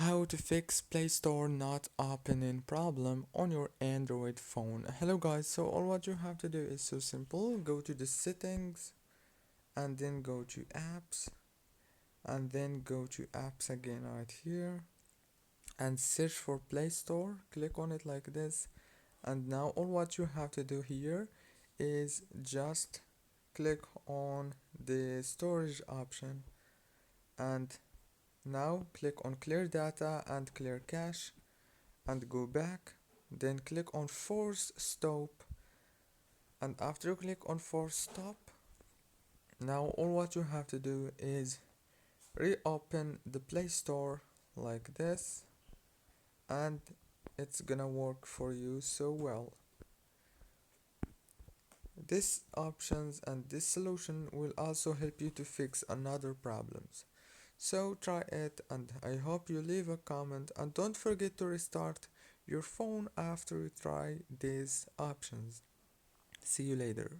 How to fix Play Store not opening problem on your Android phone. Hello guys, so all what you have to do is so simple. Go to the settings and then go to apps and then go to apps again right here and search for Play Store. Click on it like this, and now all what you have to do here is just click on the storage option, and now click on clear data and clear cache and go back, then click on force stop, and after you click on force stop, now all what you have to do is reopen the Play Store like this, and it's gonna work for you so well. This options and this solution will also help you to fix another problems. So try it, and I hope you leave a comment, and don't forget to restart your phone after you try these options. See you later.